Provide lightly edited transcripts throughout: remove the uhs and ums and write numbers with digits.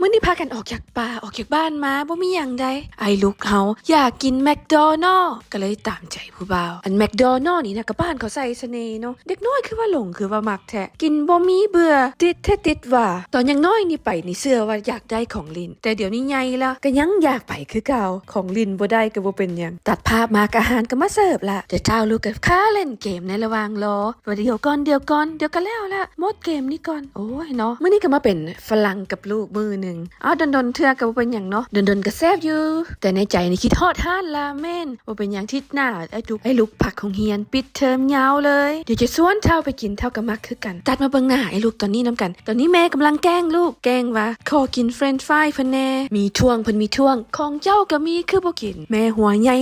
มื่อนี้พากันออกจากป่าออกจากบ้านมาบ่มีหยังใดไอ้ลูกเฮาอยากกินแมคโดนัลด์ก็เลยตามใจผู้บ่าวอันแมคโดนัลด์นี่นะกับบ้านเขาใส่เสน่ห์เนาะเด็กน้อยคือว่าหลงคือว่ามักแท้กินบ่มีเบื่อติดแท้ติดว่าตอนยังน้อยนี่ไปนี่เชื่อว่าอยากได้ของลิ้นแต่เดี๋ยวนี้ใหญ่ละก็ยังอยากไปคือเก่าของลิ้นบ่ได้ก็บ่เป็นหยังตัดภาพมากอาหารก็มาเสิร์ฟละแต่เจ้าลูกกับค้าเล่นเกมในระหว่างรอว่าเดี๋ยวก่อนเดี๋ยวก็แล้วละหมดเกมนี้ก่อนโอ้ยเนาะมื้อนี้ก็มาเป็นฝรั่งกับลูกมือนึงดนเทื่อก็บ่เป็นหยังเนาะดนก็แซ่บอยู่แต่ในใจนี่คิดฮอดห้านราเม่นบ่เป็นหยังทิศหน้าไอ้ลูกผักของเฮียนปิดเทอมยาวเลยเดี๋ยวจะสวนเท่าไปกินเท่ากับมักคือกันตัดมาเบิ่งหน้าไอ้ลูกตอนนี้น้ำกันตอนนี้แม่กำลังแกล้งลูกแกล้งว่าขอกินเฟรนช์ฟรายเพิ่นแน่มีท่วงของเจ้าก็มีคือบ่กินแม่หัวใหญ่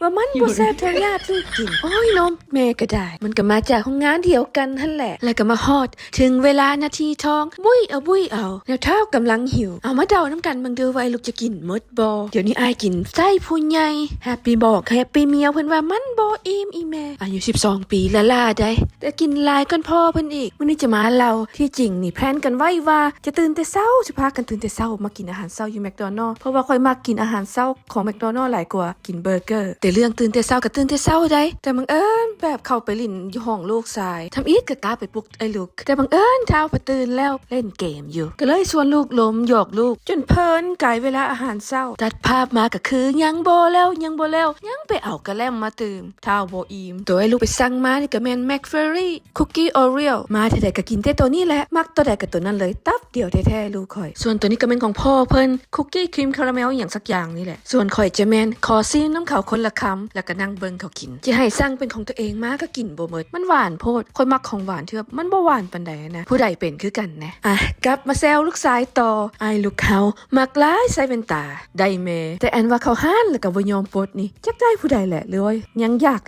ว่ามันบ่แซ่บเท่าญาติลูกกินโอ้ยนมแม่ก็ได้มันก็มาจากโรงงานเดียวกันหั่นแหละแล้วก็มาฮอดถึงเวลานาทีทองบุ้ยเอาแล้วเท่ากำลังหิวเอามาเดาน้ำกันบังเดือไว้ลูกจะกินมดบอเดี๋ยวนี้อายกินไส้ผู้ใหญ่แฮปปี้บอกแฮปปี้เมียวเพิ่นว่ามันบออิ่มอีแม่อายุ12 ปีละล่าได้แต่กินลายก่อนพ่อเพิ่นอีกมื้อนี้จะมาเราที่จริงนี่แพลนกันไว้ว่าจะตื่นแต่เช้าสิพากันตื่นแต่เช้ามากินอาหารเช้าอยู่แมคโดนัลด์เพราะว่าค่อยมักกินอาหารเช้าของแมคโดนัลด์หลายกว่ากินเบอร์เกอร์แต่เรื่องตื่นแต่เช้าก็ตื่นแต่เช้าได้แต่บังเอิญแบบเข้าไปลิ้นอยู่ห้องลูกชายทำอีกก็กล้าไปปลุกไอ้ลูกแต่บังเอิญเช้าพอตื่นแล้วเล่นเกมอยู่ก็เลยชวนลูกล้มหยอกลูกจนเพลินไกลเวลาอาหารเช้าตัดภาพมาก็คือยังโบแล้วยังไปเอากระแลมมาตื่มเท้าโบอีมตัวไอ้ลูกไปสั่งมานี่ก็แมนแมคเฟอรี่คุกกี้โอเรียลมาแต่ใดก็กินแต่ตัวนี้แหละมักตัวใดก็ตัวนั้นเลยตับเดียวแท้ๆลูกข่อยส่วนตัวนี้ก็เป็นของพ่อเพิ่นคุกกี้ครีมคาราเมลอย่างสักอย่างนี่แหละส่วนข่อยจะแมนขอซีน้ำเขาคนละคำแล้วก็นั่งเบิ่งเขากินจะให้สั่งเป็นของตัวเองมาก็กินบ่หมดมันหวานโพดข่อยมักของหวานเทื่อมันบ่หวานปานใดนะผู้ใดเป็นคือกันนะกลับมาแซวลูกสายต่อไอ้ลูกเขามักหลายใส่เป็นตาได้แม่แต่อันว่าเขาห้านแล้วก็บ่ยอมปลดนี่จักได้ผู้ใดแหละเลยยังอยาก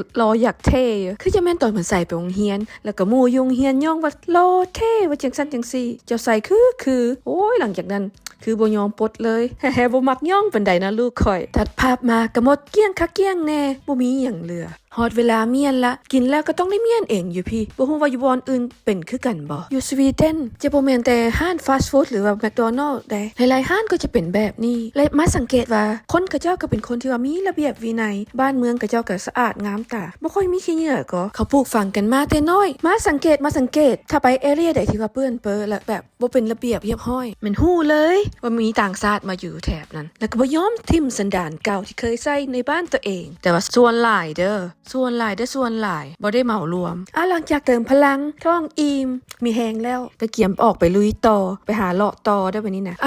อยากเท่คือจะแม่นตอนมันใส่ไปโรงเรียนแล้วก็หมู่ยุงเฮียนย่องว่ารอเท่ว่าจังซั่นจังซี่เจ้าใส่คือโอ้ยหลังจากนั้นคือบ่ยอมปลดเลยแฮ่บ่มักย่องปานใดนะลูกข่อยตัดภาพมากระหมดเกลี้ยงคักเกลี้ยงแน่บ่มีหยังเหลือฮอดเวลาเมียนละกินแล้วก็ต้องได้เมียนเองอยู่พี่บ่ฮู้ว่าอยู่บ่อนอื่นเป็นคือกันบ่อยู่สวีเดนจะบ่แม่นแต่ห้านฟาสต์ฟู้ดหรือว่าแมคโดนัลด์ได้หลายๆห้านก็จะเป็นแบบนี้และมาสังเกตว่าคนเขาเจ้าก็เป็นคนที่ว่ามีระเบียบวินัยบ้านเมืองเขาเจ้าก็สะอาดงามตาบ่ค่อยมีขี้เหงื่อก็เขาปลูกฝังกันมาแต่น้อยมาสังเกตถ้าไปเอเรียใดที่ว่าเปื้อนเปิ้นและแบบบ่เป็นระเบียบเรียบร้อยมันฮู้เลยว่ามีต่างชาติมาอยู่แถบนั้นแล้วก็บ่ยอมทิ่มสันดานเก่าที่เคยใส่ในบ้านตัวเองแต่ว่าส่วนหลายบ่ได้เหมารวมหลังจากเติมพลังท้องอิ่มมีแฮงแล้วตะเกียมออกไปลุยต่อไปหาเลาะต่อได้บัดนี้นะ